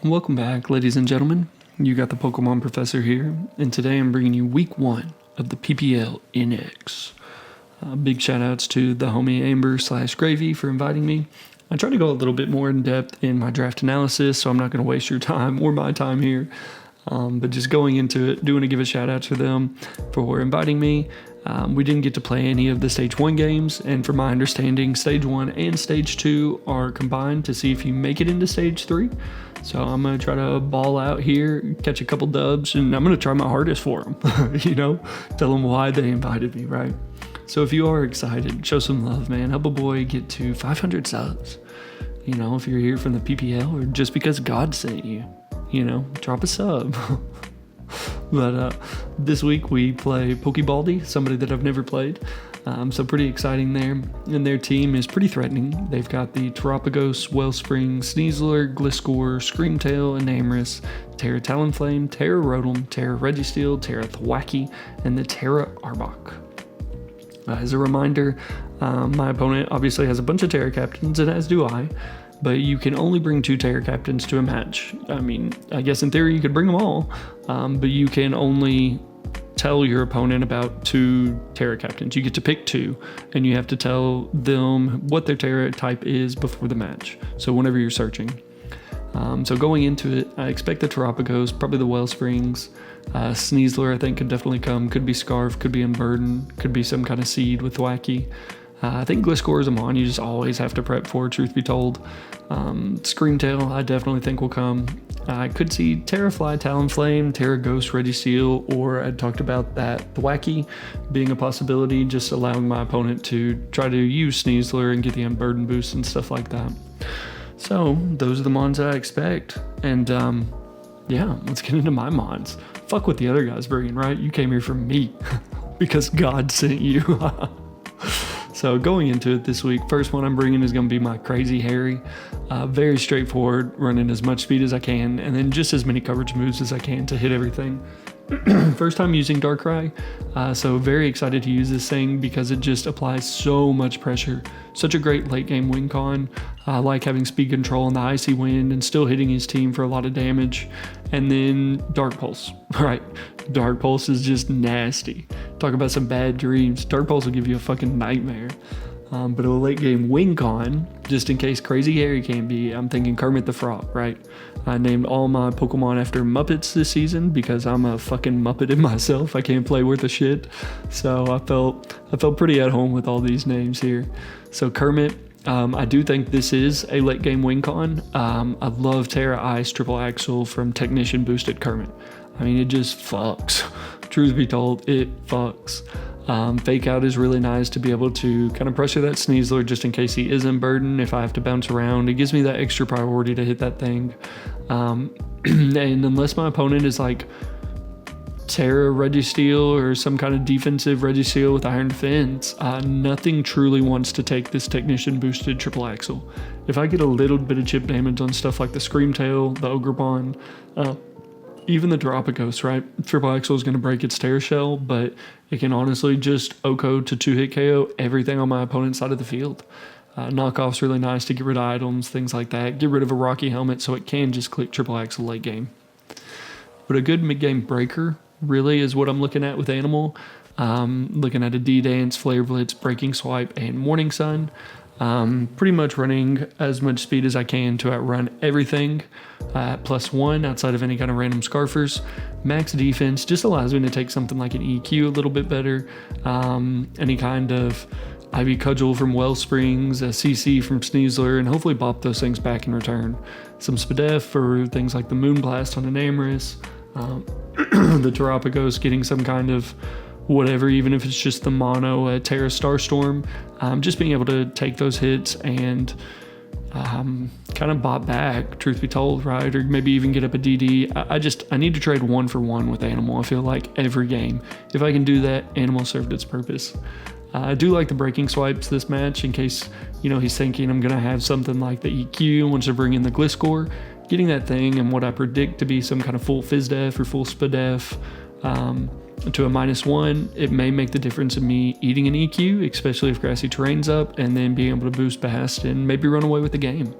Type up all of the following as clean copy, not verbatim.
Welcome back, ladies and gentlemen. You got the Pokemon Professor here, and today I'm bringing you week 1 of the PPL NX. Big shout outs to the homie Amber/Gravy for inviting me. I try to go a little bit more in depth in my draft analysis, so I'm not going to waste your time or my time here. But just going into it, doing a give a shout out to them for inviting me. We didn't get to play any of the Stage 1 games, and from my understanding, Stage 1 and Stage 2 are combined to see if you make it into Stage 3. So I'm going to try to ball out here, catch a couple dubs, and I'm going to try my hardest for them, tell them why they invited me, right? So if you are excited, show some love, man. Help a boy get to 500 subs. If you're here from the PPL or just because God sent you, drop a sub. But this week we play Pokebaldi, somebody that I've never played. So pretty exciting there. And their team is pretty threatening. They've got the Terapogos, Wellspring, Sneasler, Gliscor, Screamtail, Enamorus, Tera Talonflame, Tera Rotom, Tera Registeel, Tera Thwackey, and the Tera Arbok. As a reminder, my opponent obviously has a bunch of Tera Captains, and as do I. But you can only bring 2 Tera Captains to a match. I guess in theory you could bring them all, but you can only tell your opponent about 2 Tera Captains. You get to pick 2, and you have to tell them what their Tera type is before the match. So whenever you're searching. So going into it, I expect the Terapogos, probably the Wellsprings. Sneasler I think could definitely come. Could be Scarf, could be Unburden, could be some kind of seed with Thwackey. I think Gliscor is a mon you just always have to prep for, truth be told. Screamtail I definitely think will come. I could see Terrafly, Talonflame, Tera Ghost, Registeel, or I talked about that Thwackey being a possibility, just allowing my opponent to try to use Sneasler and get the Unburden boost and stuff like that. So those are the mons that I expect. And let's get into my mons. Fuck what the other guys bringing, right? You came here for me because God sent you. So going into it this week, first one I'm bringing is going to be my Crazy Harry. Very straightforward, running as much speed as I can, and then just as many coverage moves as I can to hit everything. First time using Darkrai, so very excited to use this thing because it just applies so much pressure. Such a great late game win con. I like having speed control on the Icy Wind and still hitting his team for a lot of damage. And then Dark Pulse, right? Dark Pulse is just nasty. Talk about some bad dreams. Dark Pulse will give you a fucking nightmare. But a late game win con, just in case Crazy Harry can't be, I'm thinking Kermit the Frog, right? I named all my Pokemon after Muppets this season because I'm a fucking Muppet in myself. I can't play worth a shit. So I felt pretty at home with all these names here. So Kermit, I do think this is a late game win con. I love Tera Ice Triple Axle from Technician Boosted Kermit. It just fucks. Truth be told, it fucks. Fake Out is really nice to be able to kind of pressure that Sneasler just in case he is Unburdened. If I have to bounce around, it gives me that extra priority to hit that thing. And unless my opponent is like Tera Registeel or some kind of defensive Registeel with Iron Defense, nothing truly wants to take this Technician boosted Triple Axle. If I get a little bit of chip damage on stuff like the Screamtail, the Ogrepon, even the Terapogos, right? Triple Axle is going to break its Tera Shell, but it can honestly just OHKO to 2-hit KO everything on my opponent's side of the field. Knockoff's really nice to get rid of items, things like that. Get rid of a Rocky Helmet so it can just click Triple Axle late game. But a good mid-game breaker really is what I'm looking at with Animal. Looking at a D-Dance, Flare Blitz, Breaking Swipe, and Morning Sun. Pretty much running as much speed as I can to outrun everything at +1 outside of any kind of random Scarfers. Max defense just allows me to take something like an EQ a little bit better. Any kind of Ivy Cudgel from Wellsprings, a CC from Sneasler, and hopefully bop those things back in return. Some Spadef for things like the Moonblast on Enamorus. The Terapogos getting some kind of whatever, even if it's just the mono Tera Starstorm, just being able to take those hits and kind of bot back, truth be told, right? Or maybe even get up a DD. I need to trade 1 for 1 with Animal. I feel like every game. If I can do that, Animal served its purpose. I do like the Breaking Swipes this match in case, he's thinking I'm going to have something like the EQ once I bring in the Gliscor. Getting that thing and what I predict to be some kind of full Fizdef or full Spadef to a -1, it may make the difference in me eating an EQ, especially if Grassy Terrain's up, and then being able to boost past and maybe run away with the game.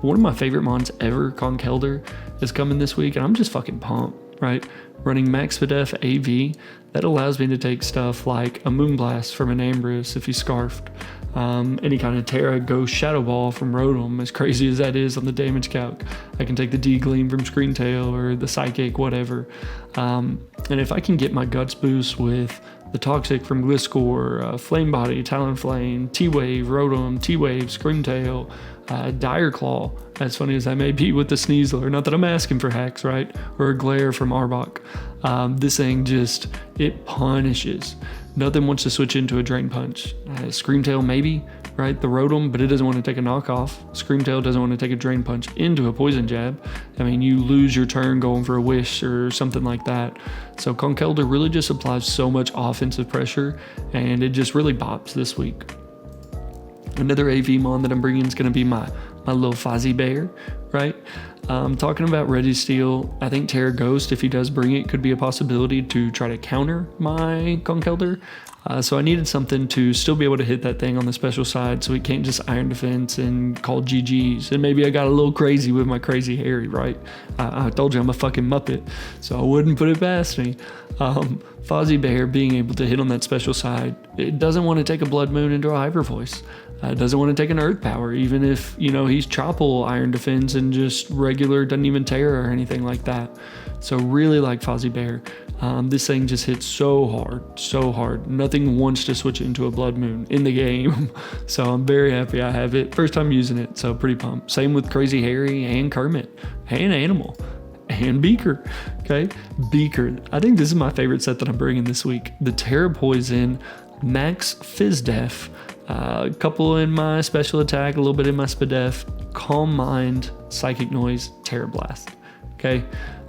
one of my favorite mons ever, Conkeldurr, is coming this week, and I'm just fucking pumped, right? Running Max Fidef AV, that allows me to take stuff like a Moonblast from an Ambrose if he's Scarfed, any kind of Tera Ghost Shadow Ball from Rotom, as crazy as that is on the damage calc. I can take the D-Gleam from Screamtail or the Psychic, whatever. And if I can get my Guts boost with the Toxic from Gliscor, Flame Body, Talonflame, T-Wave, Rotom, T-Wave, Screamtail, Dire Claw, as funny as that may be with the Sneasler, not that I'm asking for hacks, right? Or a Glare from Arbok. This thing just, it punishes. Nothing wants to switch into a Drain Punch. Screamtail maybe, right? The Rotom, but it doesn't want to take a knockoff. Screamtail doesn't want to take a Drain Punch into a Poison Jab. I mean, you lose your turn going for a Wish or something like that. So Conkeldurr really just applies so much offensive pressure, and it just really bops this week. Another AV mon that I'm bringing is going to be my little Fozzie Bear, right? Talking about Registeel, I think Tera Ghost, if he does bring it, could be a possibility to try to counter my Conkeldurr. So I needed something to still be able to hit that thing on the special side, so he can't just Iron Defense and call GGs. And maybe I got a little crazy with my Crazy Harry, right? I told you I'm a fucking Muppet, so I wouldn't put it past me. Fozzie Bear being able to hit on that special side, it doesn't want to take a Blood Moon into a Hyper Voice. Doesn't want to take an Earth Power, even if, you know, he's Choppel Iron Defense and just regular, doesn't even Terra or anything like that. So really like Fozzie Bear. This thing just hits so hard. Nothing wants to switch it into a Blood Moon in the game. So I'm very happy I have it. First time using it, so pretty pumped. Same with Crazy Harry and Kermit and Animal and Beaker. Okay, Beaker. I think this is my favorite set that I'm bringing this week. The Tera Poison Max Fizdef. A couple in my special attack, a little bit in my Spadef, Calm Mind, Psychic Noise, Terra Blast. Okay,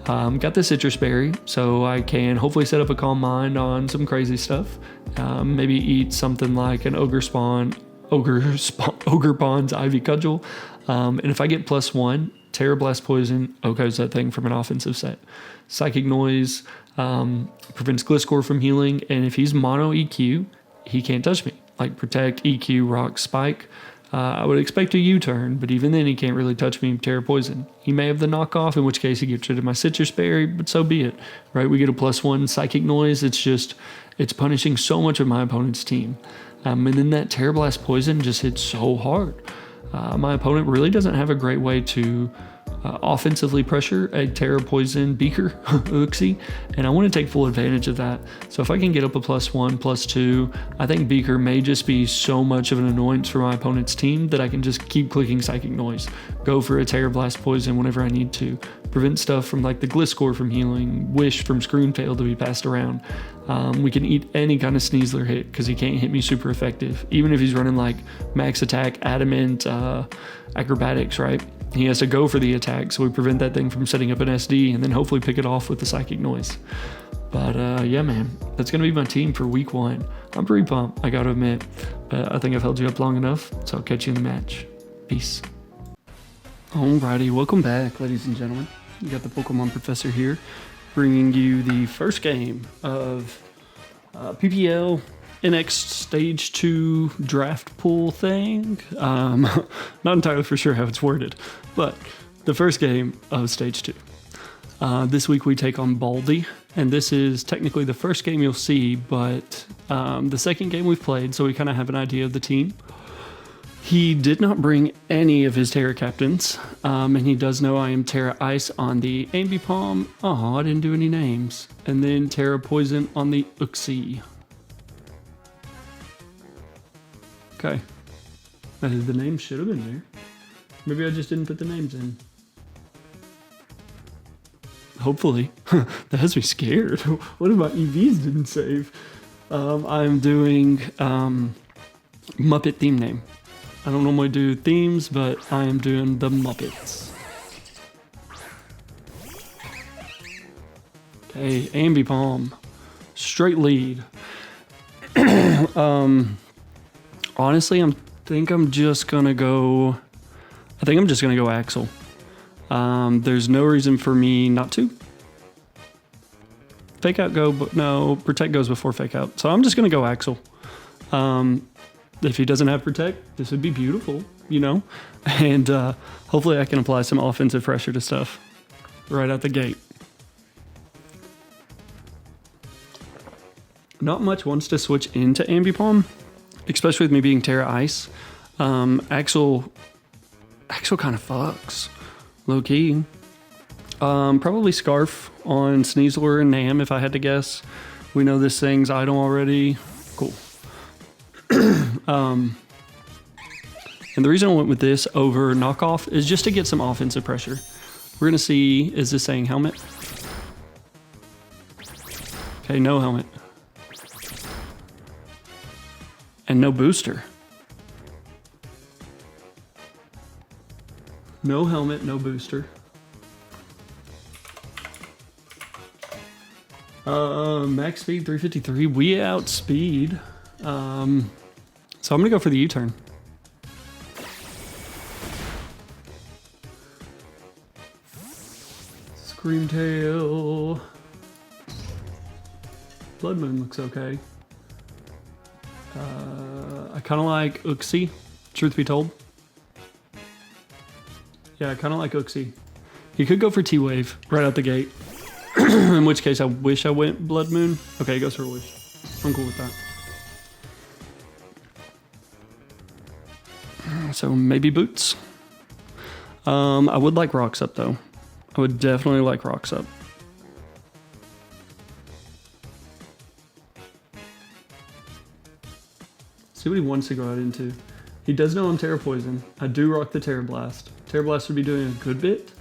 got the Citrus Berry, so I can hopefully set up a Calm Mind on some crazy stuff. Maybe eat something like an Ogre Pond's Ivy Cudgel. And if I get +1, Terra Blast Poison OHKOs that thing from an offensive set. Psychic Noise prevents Gliscor from healing, and if he's mono EQ, he can't touch me. Like Protect, EQ, Rock, Spike. I would expect a U-turn, but even then he can't really touch me with Tera Poison. He may have the knockoff, in which case he gets rid of my Citrus Berry, but so be it, right? We get a +1 Psychic Noise. It's punishing so much of my opponent's team. And then that Tera Blast Poison just hits so hard. My opponent really doesn't have a great way to offensively pressure a Tera Poison Beaker Uxie, and I want to take full advantage of that. So if I can get up a +1, +2, I think Beaker may just be so much of an annoyance for my opponent's team that I can just keep clicking Psychic Noise, go for a Tera Blast Poison whenever I need to, prevent stuff from like the Gliscor from healing, Wish from Screamtail to be passed around. We can eat any kind of Sneasler hit because he can't hit me super effective, even if he's running like Max Attack, Adamant, Acrobatics, right? He has to go for the attack, so we prevent that thing from setting up an SD and then hopefully pick it off with the Psychic Noise. But yeah, man, that's going to be my team for week 1. I'm pretty pumped, I got to admit. But I think I've held you up long enough, so I'll catch you in the match. Peace. Alrighty, welcome back, ladies and gentlemen. You got the Pokemon Professor here, bringing you the first game of PPL NX Stage 2 draft pool thing. Not entirely for sure how it's worded, but the first game of Stage 2. This week we take on Baldy, and this is technically the first game you'll see, but the second game we've played, so we kind of have an idea of the team. He did not bring any of his Terra captains, and he does know I am Terra Ice on the Ambipom. Oh, I didn't do any names. And then Tera Poison on the Uxie. Okay. The names should have been there. Maybe I just didn't put the names in. Hopefully. That has me scared. What if my EVs didn't save? I'm doing Muppet theme name. I don't normally do themes, but I am doing the Muppets. Okay, Ambipom. Straight lead. Honestly, I think I'm just gonna go Axel. There's no reason for me not to. Fake out go, but no, Protect goes before Fake out. So I'm just gonna go Axel. if he doesn't have Protect, this would be beautiful, you know? And hopefully I can apply some offensive pressure to stuff right out the gate. Not much wants to switch into Ambipom, especially with me being Tera Ice. Axel kind of fucks, low key. Probably Scarf on Sneasler and Nam if I had to guess. We know this thing's idle already. Cool. And the reason I went with this over Knockoff is just to get some offensive pressure. We're gonna see, is this saying helmet? Okay, no helmet. And no booster. No helmet, no booster. Max speed 353. We outspeed. So I'm gonna go for the U-turn. Screamtail. Blood Moon looks okay. I kind of like Uxie, truth be told. Yeah, I kind of like Uxie. He could go for T-Wave right out the gate. In which case, I wish I went Blood Moon. Okay, he goes for Wish. I'm cool with that. So maybe Boots. I would like Rocks Up though. I would definitely like Rocks Up. See what he wants to go out into. He does know I'm Tera Poison. I do rock the Tera Blast. Tera Blast would be doing a good bit.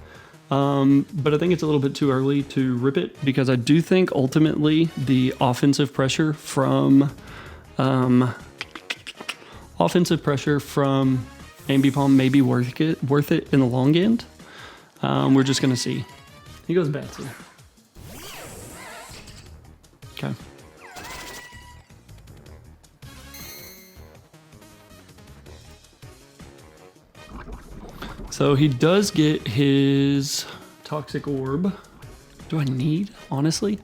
But I think it's a little bit too early to rip it because I do think ultimately the offensive pressure from Ambipom may be worth it in the long end. We're just gonna see. He goes Batsy. Okay. So he does get his Toxic Orb. Do I need, honestly?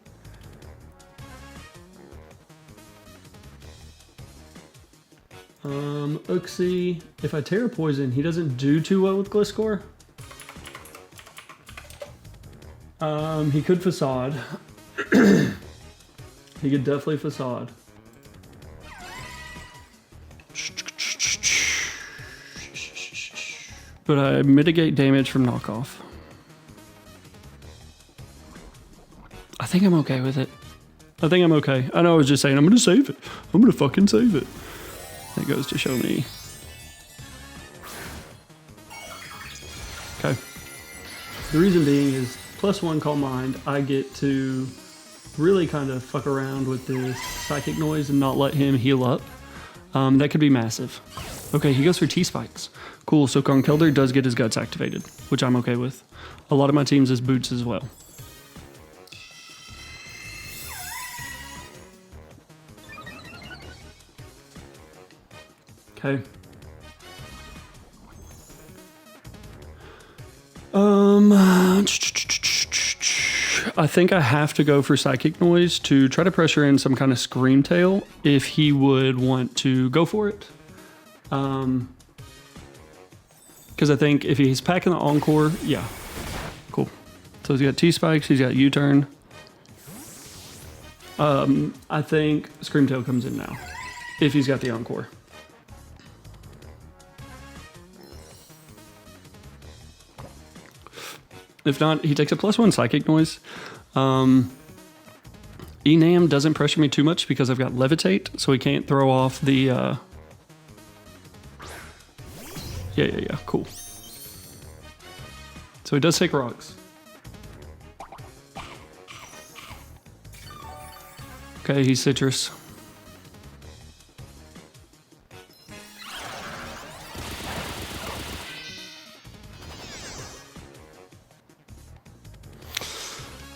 Uxie, if I Tera Poison, he doesn't do too well with Gliscor. He could Facade. He could definitely Facade. But I mitigate damage from Knockoff. I think I'm okay with it. I think I'm okay. I know I was just saying I'm gonna save it. I'm gonna fucking save it. That goes to show me. Okay. The reason being is +1 Calm Mind. I get to really kind of fuck around with this Psychic Noise and not let him heal up. That could be massive. Okay, he goes for T-Spikes. Cool, so Conkeldurr does get his Guts activated, which I'm okay with. A lot of my teams is Boots as well. Okay. I think I have to go for Psychic Noise to try to pressure in some kind of Screamtail if he would want to go for it. Because I think if he's packing the Encore, yeah, cool. So he's got T-Spikes, he's got U-Turn. I think Screamtail comes in now, if he's got the Encore. If not, he takes a +1 Psychic Noise. Enam doesn't pressure me too much because I've got Levitate, so he can't throw off the... Yeah, cool. So he does take Rocks. Okay, he's Citrus.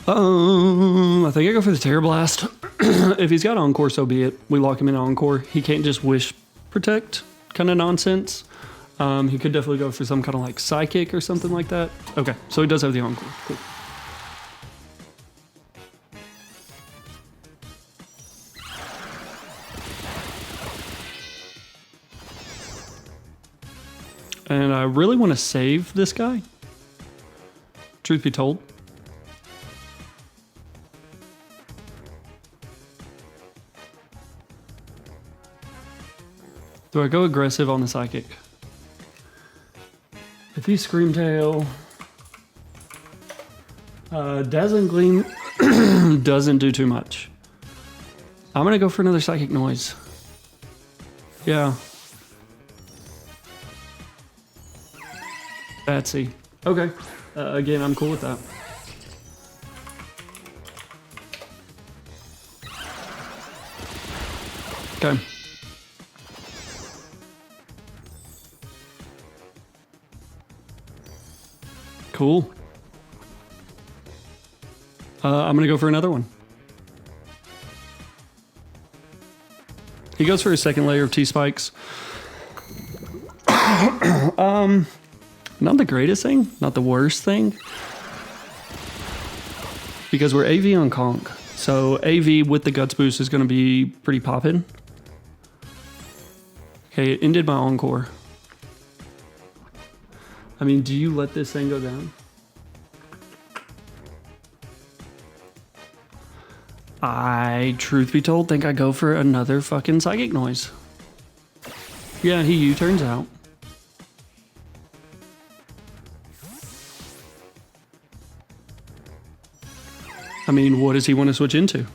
I think I go for the Tera Blast. If he's got Encore, so be it. We lock him in Encore. He can't just Wish Protect kind of nonsense. He could definitely go for some kind of like Psychic or something like that. Okay, so he does have the Encore. Cool. And I really want to save this guy. Truth be told. Do I go aggressive on the psychic? If he's Screamtail, Dazzling Gleam doesn't do too much. I'm gonna go for another psychic noise. Yeah. Batsy. Okay. Again, I'm cool with that. Okay. Cool. I'm gonna go for another one. He goes for a second layer of T-spikes. Not the greatest thing, not the worst thing. Because we're AV on Conk. So AV with the Guts boost is gonna be pretty poppin'. Okay, it ended my Encore. I mean, do you let this thing go down? I, truth be told, think I go for another fucking psychic noise. Yeah, he U-turns out. I mean, what does he want to switch into?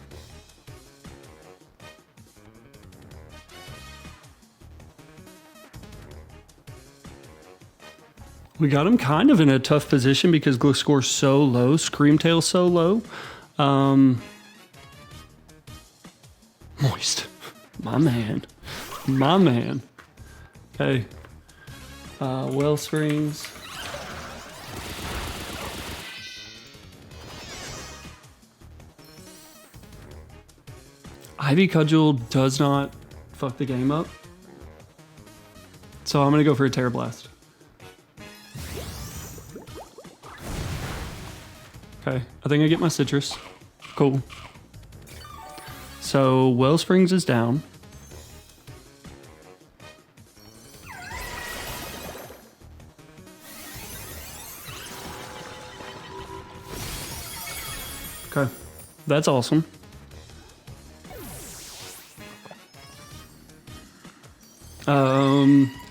We got him kind of in a tough position because Gliscor's so low, Screamtail's so low. Moist. My man. My man. Okay. Wellsprings. Ivy Cudgel does not fuck the game up. So I'm gonna go for a Terra Blast. Okay, I think I get my citrus. Cool. So Wellsprings is down. Okay, that's awesome.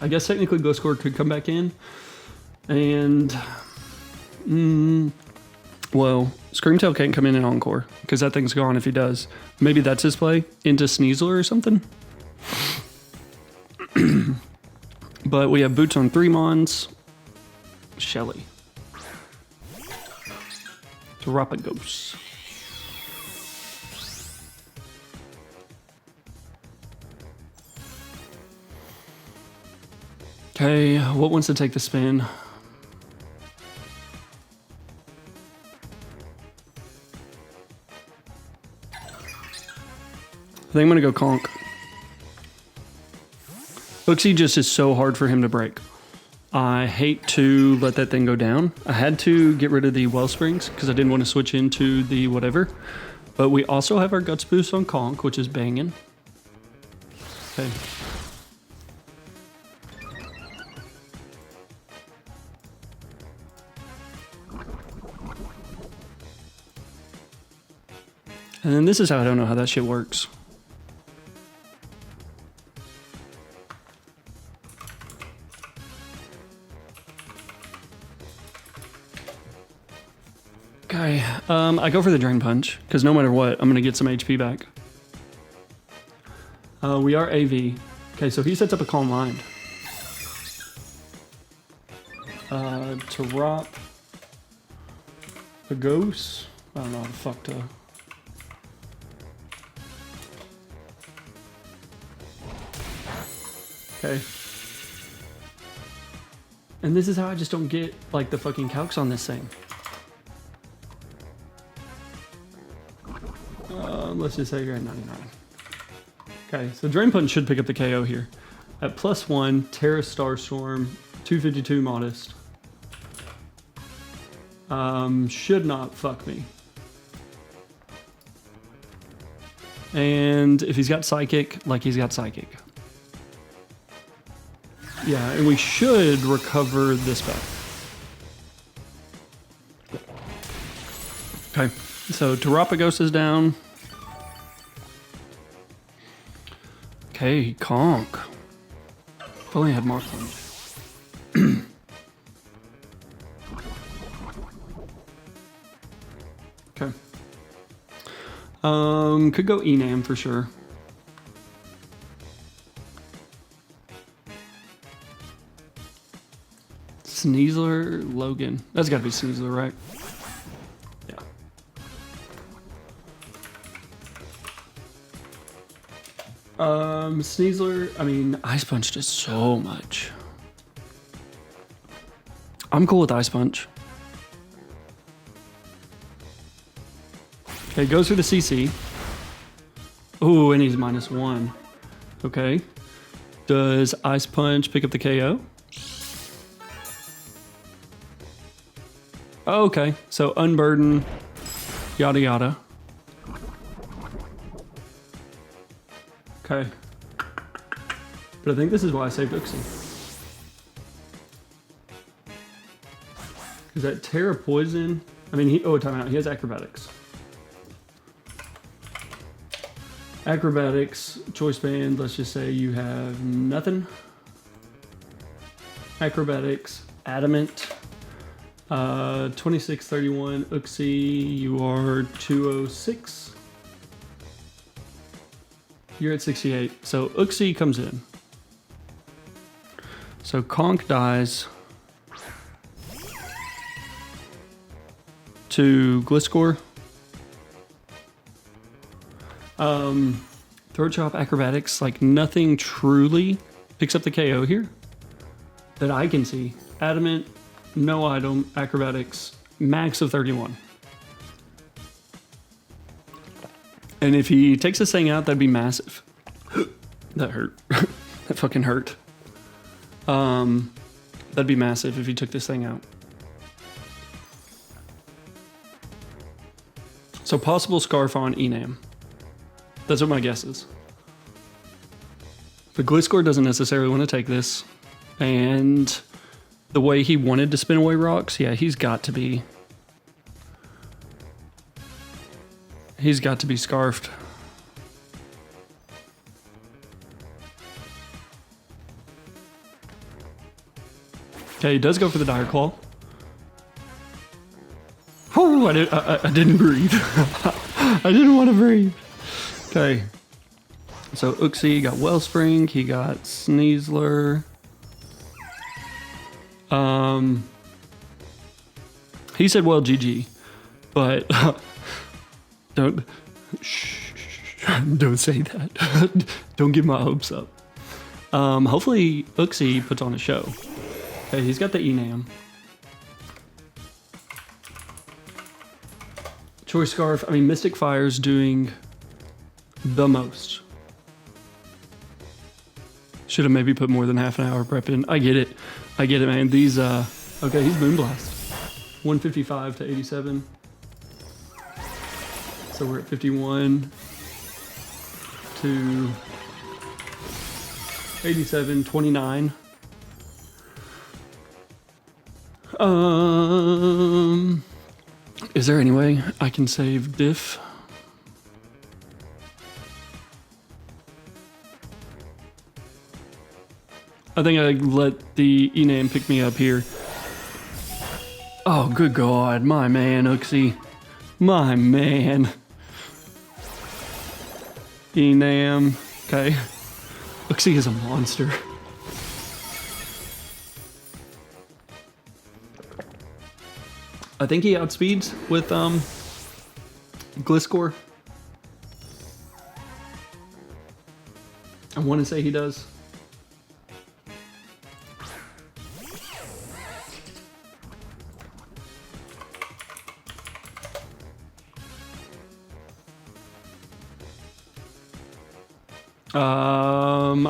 I guess technically Gliscor could come back in, and well, Screamtail can't come in and Encore because that thing's gone if he does. Maybe that's his play into Sneasler or something. But we have boots on 3 Mons. Shelly. Terapogos. Okay, what wants to take the spin? I think I'm gonna go Conk. Uxie just is so hard for him to break. I hate to let that thing go down. I had to get rid of the Wellsprings because I didn't want to switch into the whatever. But we also have our Guts boost on Conk, which is banging. Okay. And then this is how I don't know how that shit works. Okay, I go for the Drain Punch, because no matter what, I'm going to get some HP back. We are AV. Okay, so he sets up a Calm Mind. Terapogos. I don't know how the fuck to... Okay. And this is how I just don't get, like, the fucking calcs on this thing. Let's just say you're at 99. Okay, so Drain Punch should pick up the KO here. At +1, Terra Starstorm, 252 Modest. Should not fuck me. And if he's got Psychic, like he's got Psychic. Yeah, and we should recover this back. Okay, so Terapogos is down. Okay, Conk. If only I had more plunge. Okay. Could go Enam for sure. Sneasler, Logan. That's gotta be Sneasler, right? Yeah. Sneasler, I mean, Ice Punch does so much. I'm cool with Ice Punch. Okay, goes through the CC. Ooh, and he's -1. Okay. Does Ice Punch pick up the KO? Oh, okay, so unburden, yada yada. Okay. But I think this is why I saved Uxie. Is that Tera Poison? I mean, time out, he has Acrobatics. Acrobatics, Choice Band, let's just say you have nothing. Acrobatics, Adamant. 2631 Uxie, you are 206. You're at 68. So Uxie comes in. So Conk dies to Gliscor. Throat Chop, Acrobatics, like nothing truly picks up the KO here that I can see. Adamant, no item, Acrobatics, max of 31. And if he takes this thing out, that'd be massive. That hurt. That fucking hurt. That'd be massive if he took this thing out. So possible Scarf on Enam. That's what my guess is. But Gliscor doesn't necessarily want to take this. And the way he wanted to spin away rocks, yeah, he's got to be scarfed. Okay, he does go for the Dire Claw. Oh, I didn't breathe. I didn't want to breathe. Okay. So Uxie got Wellspring, he got Sneasler. He said, well, GG, but don't say that. Don't get my hopes up. Hopefully Uxie puts on a show. Okay, he's got the Enam. Choice Scarf, I mean, Mystic Fire's doing the most. Should have maybe put more than half an hour prep in. I get it, man. These, okay, he's Moonblast. 155 to 87. So we're at 51 to 87, 29. Is there any way I can save diff? I think I let the Enam pick me up here. Oh, good God, my man, Uxie. My man. Enam, okay. Uxie is a monster. I think he outspeeds with Gliscor. I want to say he does.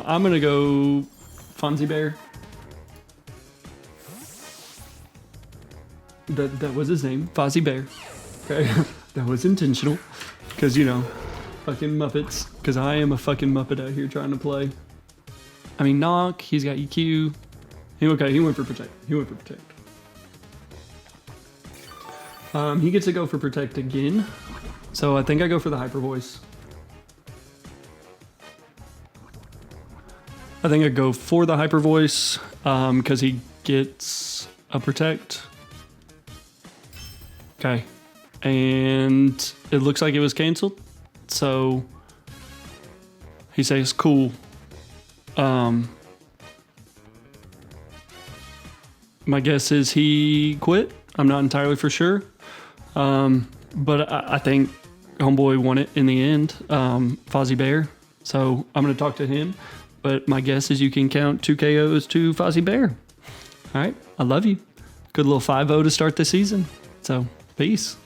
I'm gonna go Fonzie Bear. That was his name, Fozzie Bear. Okay, that was intentional, because you know, fucking Muppets. Because I am a fucking Muppet out here trying to play. I mean, Knock, he's got EQ. Okay, he went for protect. He gets to go for protect again. So I think I go for the hyper voice. I think I go for the hyper voice because he gets a protect. Okay. And it looks like it was canceled. So he says, cool. My guess is he quit. I'm not entirely for sure. But I think homeboy won it in the end, Fozzie Bear. So I'm going to talk to him. But my guess is you can count 2 KOs to Fozzie Bear. All right. I love you. Good little 5-0 to start the season. So peace.